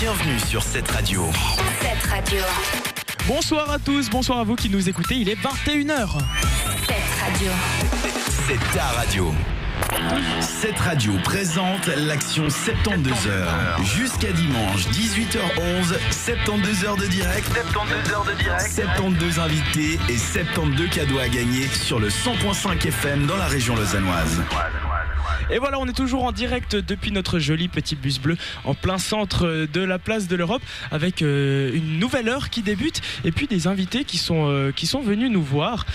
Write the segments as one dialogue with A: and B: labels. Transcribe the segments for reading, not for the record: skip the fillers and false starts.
A: Bienvenue sur cette radio.
B: Cette radio.
C: Bonsoir à tous, bonsoir à vous qui nous écoutez, il est 21h.
B: Cette radio.
A: C'est ta radio. Cette radio présente l'action 72 heures. Jusqu'à dimanche 18h11, 72 heures de direct, 72 invités et 72 cadeaux à gagner sur le 100.5 FM dans la région lausannoise.
C: Et voilà, on est toujours en direct depuis notre joli petit bus bleu en plein centre de la place de l'Europe avec une nouvelle heure qui débute et puis des invités qui sont venus nous voir,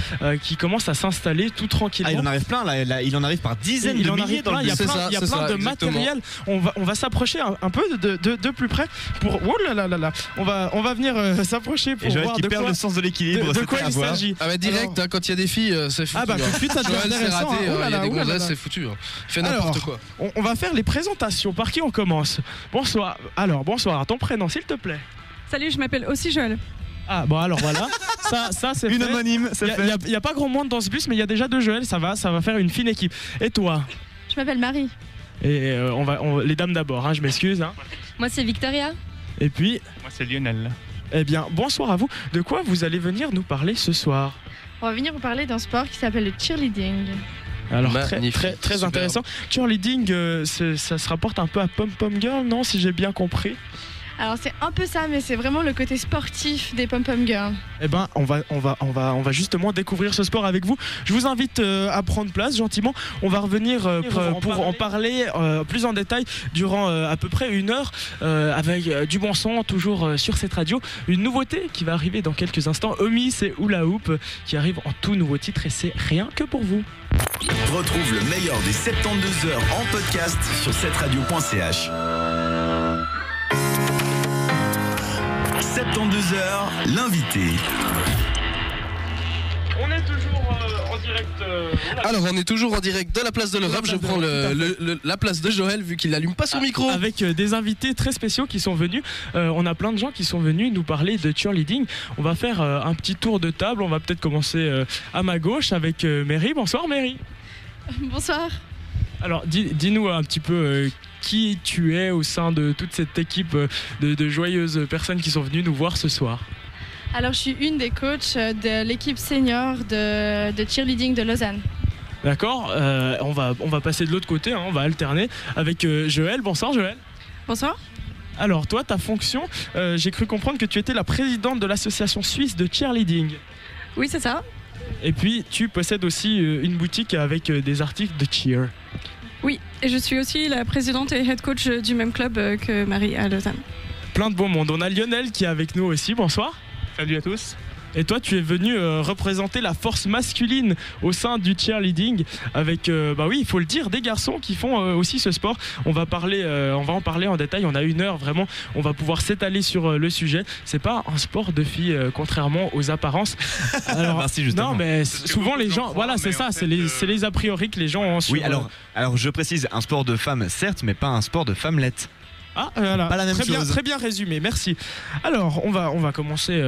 C: qui commencent à s'installer tout tranquillement.
D: Il en arrive plein là, il en arrive par dizaines de milliers dans le bus.
C: Il y a plein de matériel. On va s'approcher un peu de plus près pour. Oh là là là. On va venir s'approcher pour voir de
D: perd
C: quoi,
D: le sens de l'équilibre.
C: de quoi il s'agit.
E: Ah bah direct,
C: Alors,
E: quand il y a des filles, c'est foutu.
C: Ah bah tout de suite ça devient
E: Joël, c'est
C: intéressant.
E: raté,
C: Oh là
E: il y a
C: là,
E: des
C: oh là là
E: gonzesses,
C: là.
E: c'est foutu. Fait n'importe quoi.
C: On va faire les présentations. Par qui on commence? Bonsoir. Alors bonsoir. Ton prénom s'il te plaît.
F: Salut, je m'appelle aussi Joël.
C: Ah bon alors voilà. ça c'est
D: Une
C: fait.
D: homonyme, c'est fait.
C: Il y a pas grand monde dans ce bus, mais il y a déjà deux Joël. Ça va faire une fine équipe. Et toi?
F: Je m'appelle Marie.
C: Et les dames d'abord. Hein, je m'excuse. Hein.
F: Moi, c'est Victoria.
C: Et puis.
D: Moi c'est Lionel.
C: Eh bien, bonsoir à vous. De quoi vous allez venir nous parler ce soir?
F: On va venir vous parler d'un sport qui s'appelle le cheerleading.
C: Alors
E: Magnifique,
C: très
E: superbe.
C: intéressant. Cheerleading, ça se rapporte un peu à Pom Pom Girl, non? Si j'ai bien compris.
F: Alors, c'est un peu ça, mais c'est vraiment le côté sportif des Pom Pom Girls.
C: Eh ben, on va justement découvrir ce sport avec vous. Je vous invite à prendre place gentiment. On va revenir pour en parler plus en détail durant à peu près une heure avec du bon son, toujours sur cette radio. Une nouveauté qui va arriver dans quelques instants. Omi, c'est Hula Hoop qui arrive en tout nouveau titre et c'est rien que pour vous.
A: Retrouve le meilleur des 72 heures en podcast sur cetteradio.ch. 72 heures, l'invité.
C: On est toujours en direct.
E: Alors on est toujours en direct de la place de l'Europe. Je prends la place de Joël vu qu'il n'allume pas son micro.
C: Avec des invités très spéciaux qui sont venus. On a plein de gens qui sont venus nous parler de cheerleading. On va faire un petit tour de table. On va peut-être commencer à ma gauche avec Mary. Bonsoir Mary.
F: Bonsoir.
C: Alors dis-nous un petit peu qui tu es au sein de toute cette équipe de joyeuses personnes qui sont venues nous voir ce soir.
F: Alors, je suis une des coachs de l'équipe senior de cheerleading de Lausanne.
C: D'accord, on va passer de l'autre côté, hein, on va alterner avec Joël. Bonsoir Joël.
F: Bonsoir.
C: Alors toi, ta fonction, j'ai cru comprendre que tu étais la présidente de l'association suisse de cheerleading.
F: Oui, c'est ça.
C: Et puis tu possèdes aussi une boutique avec des articles de cheer.
F: Oui, et je suis aussi la présidente et head coach du même club que Marie à Lausanne.
C: Plein de beau monde. On a Lionel qui est avec nous aussi. Bonsoir.
D: Salut à tous.
C: Et toi, tu es venu représenter la force masculine au sein du cheerleading avec, bah oui, il faut le dire, des garçons qui font aussi ce sport. On va en parler en détail. On a une heure, vraiment. On va pouvoir s'étaler sur le sujet. C'est pas un sport de filles, contrairement aux apparences. Alors,
D: Merci, justement.
C: non, mais souvent les gens, voilà, c'est ça, c'est les a priori que les gens ont sur.
D: Oui, alors je précise, un sport de femmes certes, mais pas un sport de femmelettes.
C: Ah, voilà.
D: Pas la même chose.
C: Très bien résumé, merci. Alors, on va commencer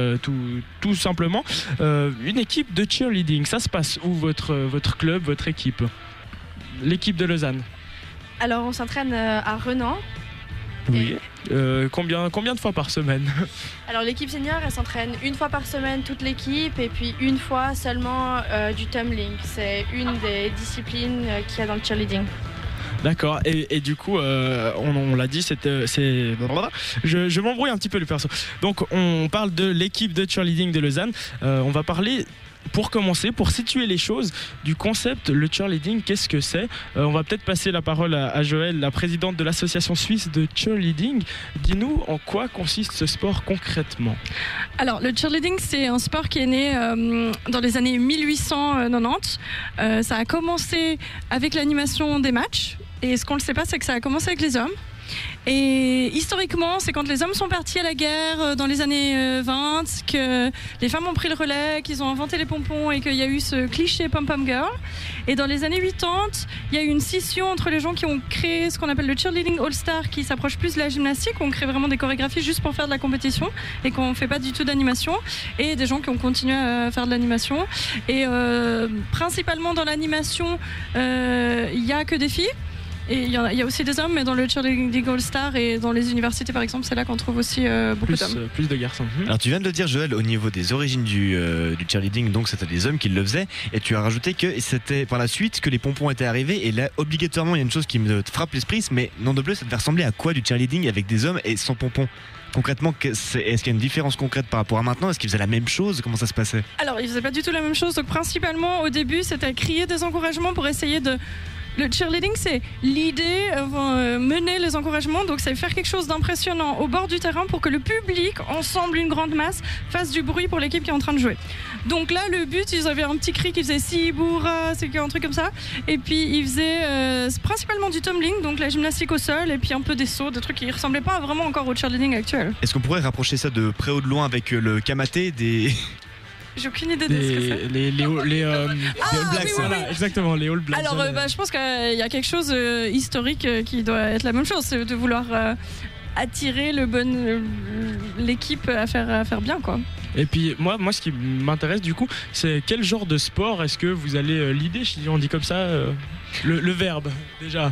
C: tout simplement. Une équipe de cheerleading, ça se passe où votre club, votre équipe? L'équipe de Lausanne.
F: Alors, on s'entraîne à Renan.
C: Oui. Combien de fois par semaine?
F: Alors, l'équipe senior, elle s'entraîne une fois par semaine, toute l'équipe, et puis une fois seulement du tumbling. C'est une des disciplines qu'il y a dans le cheerleading.
C: D'accord, et du coup, on l'a dit, je m'embrouille un petit peu le perso. Donc, on parle de l'équipe de cheerleading de Lausanne. On va parler, pour commencer, pour situer les choses, du concept, le cheerleading, qu'est-ce que c'est? On va peut-être passer la parole à Joël, la présidente de l'association suisse de cheerleading. Dis-nous en quoi consiste ce sport concrètement?
F: Alors, le cheerleading, c'est un sport qui est né dans les années 1890. Ça a commencé avec l'animation des matchs. Et ce qu'on ne sait pas, c'est que ça a commencé avec les hommes. Et historiquement, c'est quand les hommes sont partis à la guerre dans les années 20 que les femmes ont pris le relais, qu'ils ont inventé les pompons et qu'il y a eu ce cliché pom-pom girl. Et dans les années 80, il y a eu une scission entre les gens qui ont créé ce qu'on appelle le cheerleading all-star, qui s'approche plus de la gymnastique, on crée vraiment des chorégraphies juste pour faire de la compétition et qu'on ne fait pas du tout d'animation, et des gens qui ont continué à faire de l'animation. Et principalement dans l'animation, il n'y a que des filles. Et il y a aussi des hommes, mais dans le cheerleading All-Star et dans les universités par exemple, c'est là qu'on trouve aussi beaucoup d'hommes.
C: Plus de garçons.
D: Alors tu viens de le dire Joël, au niveau des origines du cheerleading, donc c'était des hommes qui le faisaient, et tu as rajouté que c'était par la suite que les pompons étaient arrivés, et là obligatoirement il y a une chose qui me frappe l'esprit, mais non de bleu, ça devait ressembler à quoi du cheerleading avec des hommes et sans pompons? Concrètement, est-ce qu'il y a une différence concrète par rapport à maintenant? Est-ce qu'ils faisaient la même chose? Comment ça se passait?
F: Alors ils faisaient pas du tout la même chose, donc principalement au début c'était crier des encouragements pour essayer de... Le cheerleading, c'est l'idée, mener les encouragements, donc c'est faire quelque chose d'impressionnant au bord du terrain pour que le public, ensemble, une grande masse, fasse du bruit pour l'équipe qui est en train de jouer. Donc là, le but, ils avaient un petit cri qui faisait si bourra, c'est un truc comme ça. Et puis ils faisaient principalement du tumbling, donc la gymnastique au sol, et puis un peu des sauts, des trucs qui ressemblaient pas vraiment encore au cheerleading actuel.
D: Est-ce qu'on pourrait rapprocher ça de près ou de loin avec le kamaté des...
F: J'ai aucune idée de ce que c'est.
C: Les All Blacks, voilà, exactement, les All Blacks.
F: Alors, je pense qu'il y a quelque chose historique qui doit être la même chose, c'est de vouloir attirer l'équipe à faire bien, quoi.
C: Et puis moi ce qui m'intéresse du coup, c'est quel genre de sport est-ce que vous allez leader, si on dit comme ça, le verbe déjà.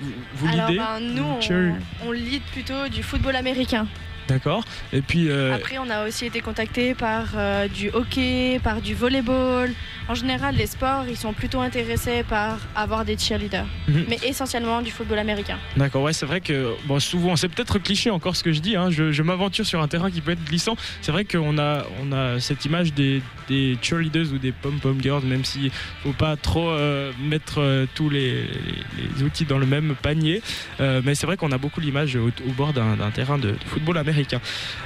C: Vous leadez?
G: Alors nous on lead plutôt du football américain.
C: D'accord. Et puis
G: après on a aussi été contacté par du hockey, par du volleyball. En général les sports ils sont plutôt intéressés par avoir des cheerleaders, mais essentiellement du football américain.
C: D'accord, ouais, c'est vrai que souvent c'est peut-être cliché encore ce que je dis, hein, je m'aventure sur un terrain qui peut être glissant. C'est vrai qu'on a cette image des cheerleaders ou des pom-pom girls, même s'il faut pas trop mettre tous les outils dans le même panier, mais c'est vrai qu'on a beaucoup l'image au bord d'un terrain de football américain.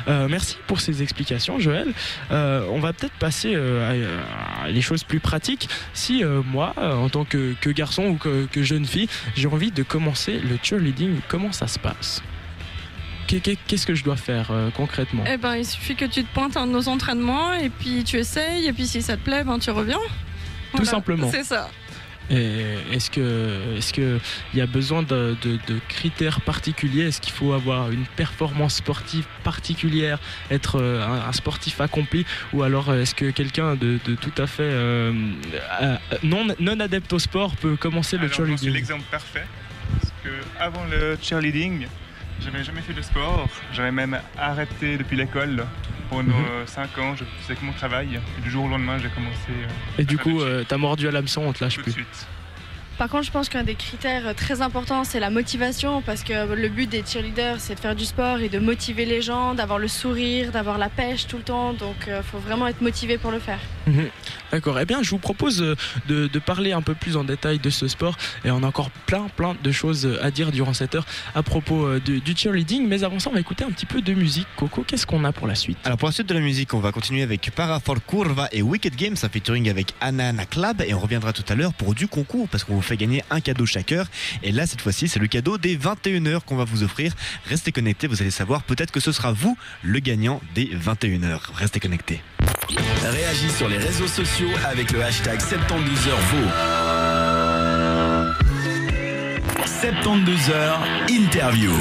C: Merci pour ces explications, Joël. On va peut-être passer à les choses plus pratiques. Si moi, en tant que garçon ou que jeune fille, j'ai envie de commencer le cheerleading, comment ça se passe? Qu'est-ce que je dois faire concrètement?
F: Eh ben, il suffit que tu te pointes à un de nos entraînements et puis tu essayes, et puis si ça te plaît, tu reviens.
C: Tout simplement.
F: C'est ça.
C: Et est-ce que il y a besoin de critères particuliers? Est-ce qu'il faut avoir une performance sportive particulière, être un sportif accompli, ou alors est-ce que quelqu'un de tout à fait non adepte au sport peut commencer le cheerleading?
H: C'est l'exemple parfait, parce que avant le cheerleading, j'avais jamais fait de sport. J'avais même arrêté depuis l'école. Pendant 5 ans, je faisais que mon travail. Et du jour au lendemain, j'ai commencé.
C: Et du coup, t'as mordu à l'hameçon, on te lâche plus.
H: Tout de suite.
G: Par contre, je pense qu'un des critères très importants, c'est la motivation, parce que le but des cheerleaders, c'est de faire du sport et de motiver les gens, d'avoir le sourire, d'avoir la pêche tout le temps. Donc, il faut vraiment être motivé pour le faire.
C: D'accord. Eh bien, je vous propose de parler un peu plus en détail de ce sport, et on a encore plein de choses à dire durant cette heure à propos du cheerleading. Mais avant ça, on va écouter un petit peu de musique. Coco, qu'est-ce qu'on a pour la suite?
D: Alors pour la suite de la musique, on va continuer avec Para for Curva et Wicked Games, un featuring avec Anna Club, et on reviendra tout à l'heure pour du concours, parce qu'on vous fait gagner un cadeau chaque heure. Et là, cette fois-ci, c'est le cadeau des 21h qu'on va vous offrir. Restez connectés, vous allez savoir, peut-être que ce sera vous le gagnant des 21h. Restez connectés.
A: Réagis sur les réseaux sociaux avec le hashtag 72HVO. 72h Interview.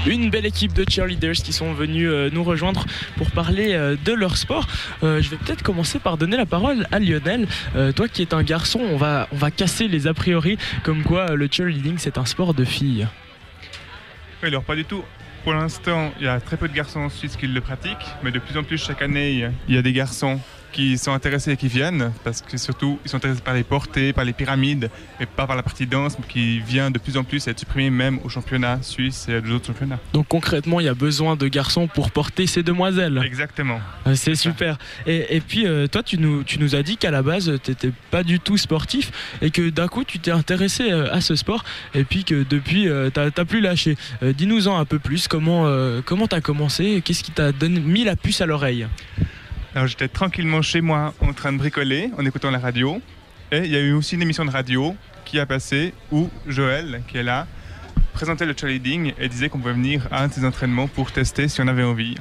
C: Une belle équipe de cheerleaders qui sont venus nous rejoindre pour parler de leur sport. Je vais peut-être commencer par donner la parole à Lionel. Toi qui es un garçon, on va casser les a priori comme quoi le cheerleading c'est un sport de filles.
H: Oui, alors pas du tout. Pour l'instant, il y a très peu de garçons en Suisse qui le pratiquent, mais de plus en plus chaque année, il y a des garçons qui sont intéressés et qui viennent, parce que surtout ils sont intéressés par les portées, par les pyramides, et pas par la partie danse, mais qui vient de plus en plus à être supprimée même au championnat suisse et à d'autres championnats.
C: Donc concrètement, il y a besoin de garçons pour porter ces demoiselles.
H: Exactement.
C: C'est super. Et puis toi, tu nous as dit qu'à la base, tu n'étais pas du tout sportif, et que d'un coup, tu t'es intéressé à ce sport, et puis que depuis, tu n'as plus lâché. Dis-nous-en un peu plus, comment tu as commencé, qu'est-ce qui t'a mis la puce à l'oreille?
H: Alors j'étais tranquillement chez moi en train de bricoler en écoutant la radio, et il y a eu aussi une émission de radio qui a passé où Joël, qui est là, présentait le cheerleading et disait qu'on pouvait venir à un de ses entraînements pour tester si on avait envie.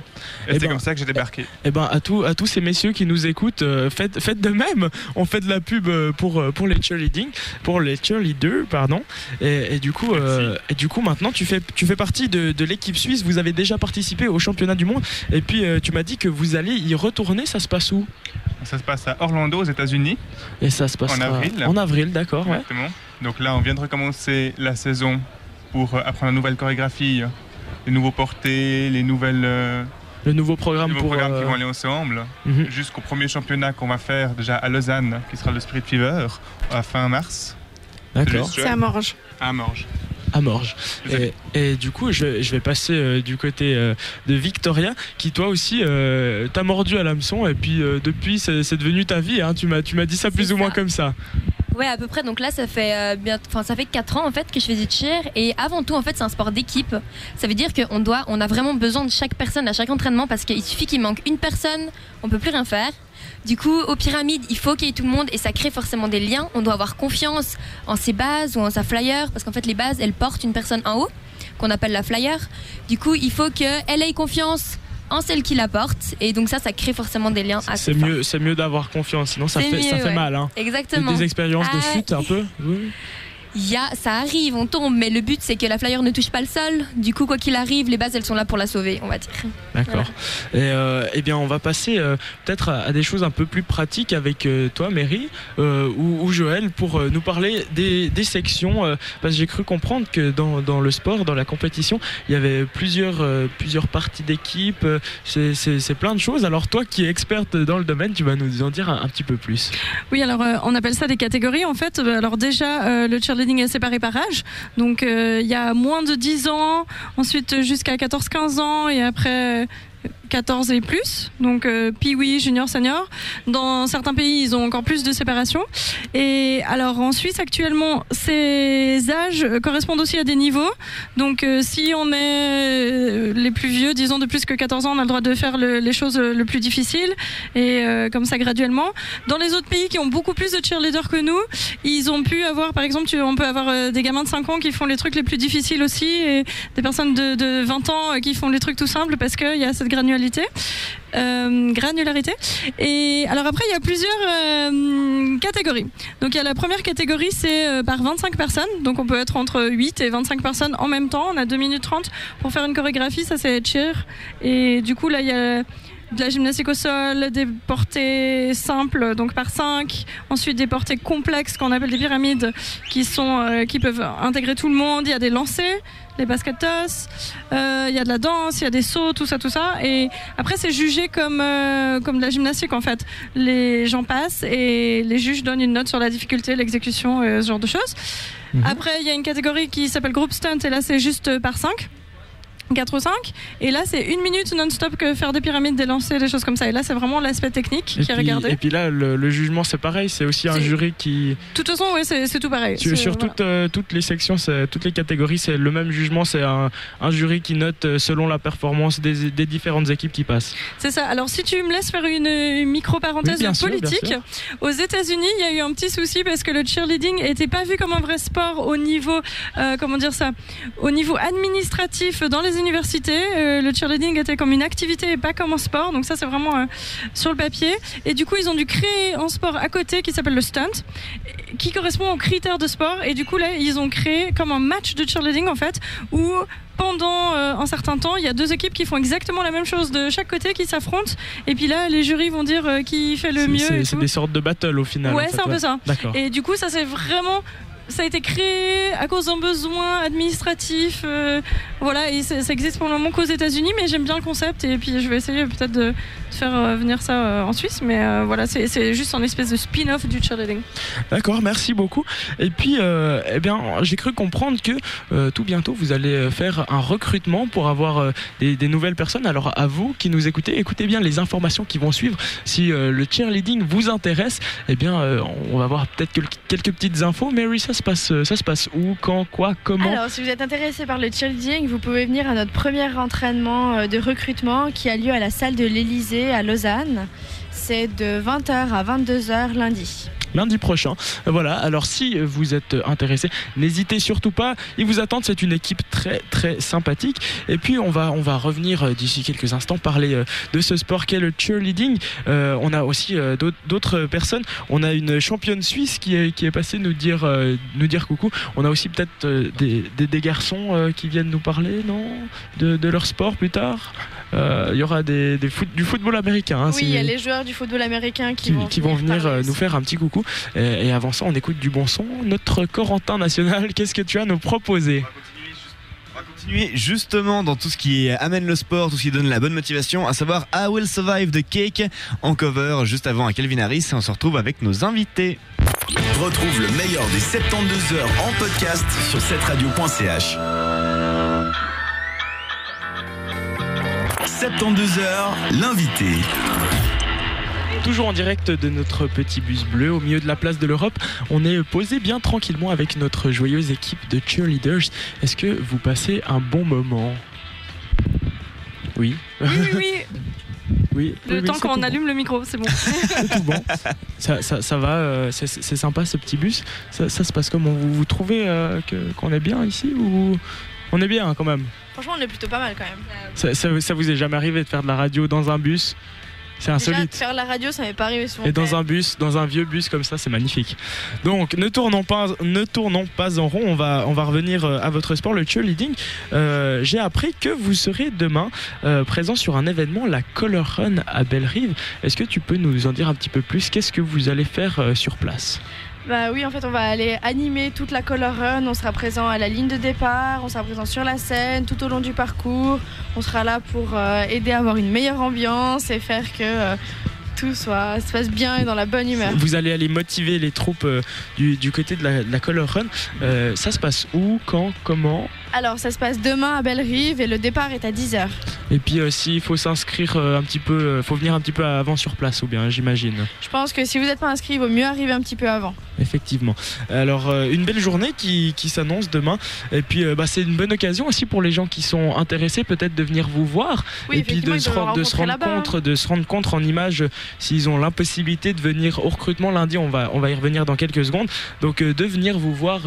H: Et c'est comme ça que j'ai débarqué.
C: Et ben à tous ces messieurs qui nous écoutent, faites de même. On fait de la pub pour les cheerleading, pour les cheerleaders, pardon. Et du coup maintenant tu fais partie de l'équipe suisse. Vous avez déjà participé au championnat du monde. Et puis tu m'as dit que vous allez y retourner. Ça se passe où?
H: Ça se passe à Orlando, aux États-Unis.
C: Et ça se passe
H: en avril.
C: En avril, d'accord. Ouais.
H: Exactement. Donc là, on vient de recommencer la saison pour apprendre la nouvelle chorégraphie, les nouveaux portés, les nouvelles.
C: Le nouveau programme
H: qui vont aller ensemble, jusqu'au premier championnat qu'on va faire déjà à Lausanne, qui sera le Spirit Fever, à fin mars.
C: D'accord.
F: C'est à Morges.
H: À Morges.
C: À Morges. Et du coup, je vais passer du côté de Victoria, qui toi aussi t'as mordu à l'hameçon, et puis depuis c'est devenu ta vie, hein. Tu m'as dit ça plus ou moins comme ça.
I: Ouais, à peu près. Donc là, ça fait 4 ans en fait que je fais du cheer, et avant tout en fait c'est un sport d'équipe. Ça veut dire qu'on a vraiment besoin de chaque personne à chaque entraînement, parce qu'il suffit qu'il manque une personne, on peut plus rien faire. Du coup, aux pyramides, il faut qu'il y ait tout le monde, et ça crée forcément des liens. On doit avoir confiance en ses bases ou en sa flyer, parce qu'en fait les bases elles portent une personne en haut qu'on appelle la flyer. Du coup, il faut qu'elle ait confiance en celle qui la porte, et donc ça crée forcément des liens assez forts.
C: C'est mieux d'avoir confiance, sinon ça fait mal, hein.
I: Exactement.
C: Des expériences de chute un peu. Oui.
I: Ça arrive, on tombe, mais le but c'est que la flyer ne touche pas le sol. Du coup, quoi qu'il arrive, les bases elles sont là pour la sauver, on va dire.
C: D'accord. Voilà. Et bien, on va passer peut-être à des choses un peu plus pratiques avec toi, Mary, ou Joël, pour nous parler des sections. Parce que j'ai cru comprendre que dans le sport, dans la compétition, il y avait plusieurs parties d'équipe. C'est plein de choses. Alors toi, qui es experte dans le domaine, tu vas nous en dire un petit peu plus.
F: Oui, alors on appelle ça des catégories en fait. Alors déjà, le cheerleading est séparé par âge, donc il y a moins de 10 ans, ensuite jusqu'à 14-15 ans, et après 14 et plus, donc Pee-wee, junior, senior. Dans certains pays, ils ont encore plus de séparation. Et alors en Suisse actuellement, ces âges correspondent aussi à des niveaux. Donc si on est les plus vieux, disons de plus que 14 ans, on a le droit de faire les choses le plus difficiles, et comme ça graduellement. Dans les autres pays qui ont beaucoup plus de cheerleaders que nous, ils ont pu avoir, par exemple, on peut avoir des gamins de 5 ans qui font les trucs les plus difficiles aussi, et des personnes de 20 ans qui font les trucs tout simples, parce qu'il y a cette granularité. Et alors après, il y a plusieurs catégories. Donc il y a la première catégorie, c'est par 25 personnes. Donc on peut être entre 8 et 25 personnes en même temps. On a 2 minutes 30 pour faire une chorégraphie, ça c'est cheer. Et du coup là, il y a de la gymnastique au sol, des portées simples, donc par 5, ensuite des portées complexes qu'on appelle des pyramides, qui peuvent intégrer tout le monde. Il y a des lancers, les basket toss, il y a de la danse, il y a des sauts, tout ça, et après c'est jugé comme de la gymnastique en fait. Les gens passent et les juges donnent une note sur la difficulté, l'exécution, ce genre de choses. Après il y a une catégorie qui s'appelle group stunt, et là c'est juste par 5, 4 ou 5, et là c'est 1 minute non-stop que faire des pyramides, des lancers, des choses comme ça, et là c'est vraiment l'aspect technique qui est regardé.
C: Et puis là le jugement c'est pareil, c'est aussi un jury qui...
F: De toute façon oui, c'est tout pareil.
C: Sur toutes les sections, toutes les catégories, c'est le même jugement, c'est un jury qui note selon la performance des différentes équipes qui passent. C'est
F: ça. Alors si tu me laisses faire une micro-parenthèse politique, aux États-Unis il y a eu un petit souci parce que le cheerleading n'était pas vu comme un vrai sport au niveau, au niveau administratif dans les universités. Le cheerleading était comme une activité et pas comme un sport, donc ça c'est vraiment sur le papier, et du coup ils ont dû créer un sport à côté qui s'appelle le stunt, qui correspond aux critères de sport, et du coup là ils ont créé comme un match de cheerleading en fait, où pendant un certain temps il y a 2 équipes qui font exactement la même chose de chaque côté, qui s'affrontent, et puis là les jurys vont dire qui fait le mieux.
C: C'est des sortes de battles au final.
F: Ouais, c'est un peu ça. D'accord. Et du coup ça c'est vraiment... Ça a été créé à cause d'un besoin administratif, voilà, et ça existe pour le moment qu'aux États-Unis, mais j'aime bien le concept, et puis je vais essayer peut-être de faire venir ça en Suisse, mais voilà, c'est juste un espèce de spin-off du cheerleading.
C: D'accord, merci beaucoup. Et puis, j'ai cru comprendre que tout bientôt vous allez faire un recrutement pour avoir des nouvelles personnes. Alors à vous qui nous écoutez bien les informations qui vont suivre. Si le cheerleading vous intéresse, on va voir peut-être quelques petites infos. Mary, ça se passe où, quand, quoi, comment?
G: Alors, si vous êtes intéressé par le cheerleading, vous pouvez venir à notre premier entraînement de recrutement qui a lieu à la salle de l'Élysée à Lausanne. C'est de 20h à 22h lundi.
C: lundi prochain. Voilà, alors si vous êtes intéressé, n'hésitez surtout pas, ils vous attendent, c'est une équipe très très sympathique. Et puis on va revenir d'ici quelques instants parler de ce sport qu'est le cheerleading. On a aussi d'autres personnes, on a une championne suisse qui est passée nous dire coucou. On a aussi peut-être des garçons qui viennent nous parler, non, de leur sport plus tard. Il y aura du football américain. Hein,
G: oui, il y a les joueurs du football américain qui vont
C: venir nous faire un petit coucou. Et avant ça, on écoute du bon son. Notre Corentin national, qu'est-ce que tu as à nous proposer ?
D: On va continuer justement dans tout ce qui amène le sport, tout ce qui donne la bonne motivation, à savoir I Will Survive de Cake en cover juste avant à Calvin Harris. Et on se retrouve avec nos invités.
A: Retrouve le meilleur des 72 heures en podcast sur 7radio.ch. 72 heures, l'invité.
C: Toujours en direct de notre petit bus bleu au milieu de la place de l'Europe. On est posé bien tranquillement avec notre joyeuse équipe de cheerleaders. Est-ce que vous passez un bon moment ? Oui. Oui.
F: Le temps qu'on allume le micro, c'est bon.
C: C'est tout bon. Ça va, c'est sympa ce petit bus. Ça se passe comment ? Vous trouvez qu'on est bien ici ou on est bien quand même ?
G: Franchement, on est plutôt pas mal quand même.
C: Ça vous est jamais arrivé de faire de la radio dans un bus ? C'est insolite.
G: Déjà, faire la radio, ça m'est pas arrivé souvent.
C: Et dans un vieux bus comme ça, c'est magnifique. Donc, ne tournons pas en rond. On va revenir à votre sport, le cheerleading. J'ai appris que vous serez demain présent sur un événement, la Color Run à Bellerive. Est-ce que tu peux nous en dire un petit peu plus ? Qu'est-ce que vous allez faire sur place ?
G: Bah oui, en fait, on va aller animer toute la Color Run. On sera présent à la ligne de départ, on sera présent sur la scène, tout au long du parcours. On sera là pour aider à avoir une meilleure ambiance et faire que tout se passe bien et dans la bonne humeur.
C: Vous allez aller motiver les troupes du côté de la Color Run. Ça se passe où, quand, comment ?
G: Alors, ça se passe demain à Bellerive et le départ est à 10h.
C: Et puis, s'il faut s'inscrire un petit peu, faut venir un petit peu avant sur place, ou bien, j'imagine.
G: Je pense que si vous n'êtes pas inscrit, il vaut mieux arriver un petit peu avant.
C: Effectivement. Alors, une belle journée qui s'annonce demain. Et puis, c'est une bonne occasion aussi pour les gens qui sont intéressés, peut-être de venir vous voir.
G: Oui,
C: et puis de se rendre compte en images s'ils ont l'impossibilité de venir au recrutement lundi. On va y revenir dans quelques secondes. Donc, de venir vous voir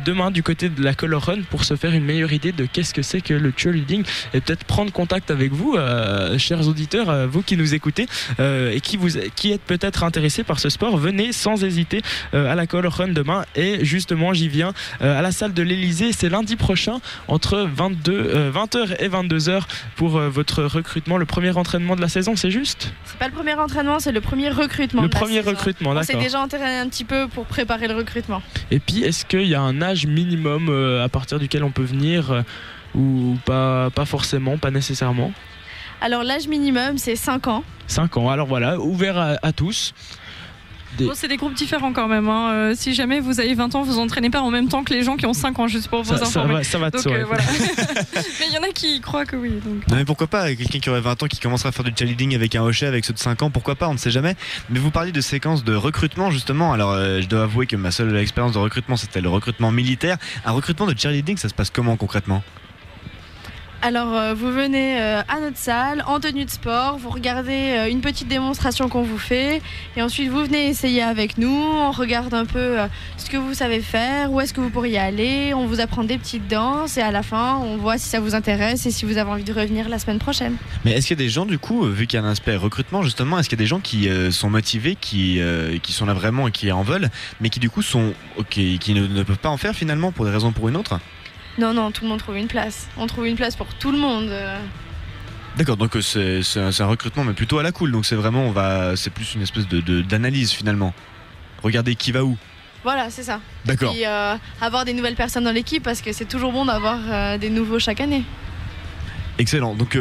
C: demain du côté de la Color Run pour se faire une meilleure idée de qu'est-ce que c'est que le cheerleading et peut-être prendre contact avec vous, chers auditeurs, vous qui nous écoutez et qui êtes peut-être intéressés par ce sport. Venez sans hésiter à la Color Run demain. Et justement, j'y viens à la salle de l'Elysée. C'est lundi prochain entre 20h et 22h pour votre recrutement, le premier entraînement de la saison, c'est juste ?
G: C'est pas le premier entraînement, c'est le premier recrutement.
C: Recrutement, d'accord.
G: On s'est déjà entraîné un petit peu pour préparer le recrutement.
C: Et puis, est-ce qu'il y a un âge minimum à partir duquel on peut venir ou pas forcément, pas nécessairement ?
G: Alors, l'âge minimum, c'est 5 ans.
C: 5 ans, alors voilà, ouvert à tous.
F: Bon, c'est des groupes différents quand même. Hein. Si jamais vous avez 20 ans, vous entraînez pas en même temps que les gens qui ont 5 ans, juste pour vous informer.
C: Ça va de soi.
F: Voilà. Mais il y en a qui croient que oui. Donc.
D: Non mais pourquoi pas, quelqu'un qui aurait 20 ans qui commencerait à faire du cheerleading avec un hochet avec ceux de 5 ans, pourquoi pas, on ne sait jamais. Mais vous parliez de séquences de recrutement justement. Alors je dois avouer que ma seule expérience de recrutement, c'était le recrutement militaire. Un recrutement de cheerleading, ça se passe comment concrètement ?
G: Alors, vous venez à notre salle en tenue de sport, vous regardez une petite démonstration qu'on vous fait et ensuite vous venez essayer avec nous, on regarde un peu ce que vous savez faire, où est-ce que vous pourriez aller, on vous apprend des petites danses et à la fin, on voit si ça vous intéresse et si vous avez envie de revenir la semaine prochaine.
D: Mais est-ce qu'il y a des gens du coup, vu qu'il y a un aspect recrutement justement, est-ce qu'il y a des gens qui sont motivés, qui sont là vraiment et qui en veulent, mais qui du coup qui ne peuvent pas en faire finalement pour des raisons ou pour une autre ?
G: Non, tout le monde trouve une place. On trouve une place pour tout le monde.
D: D'accord, donc c'est un recrutement mais plutôt à la cool, donc c'est vraiment, c'est plus une espèce d'analyse finalement. Regardez qui va où.
G: Voilà, c'est ça.
D: D'accord.
G: Et avoir des nouvelles personnes dans l'équipe parce que c'est toujours bon d'avoir des nouveaux chaque année.
D: Excellent, donc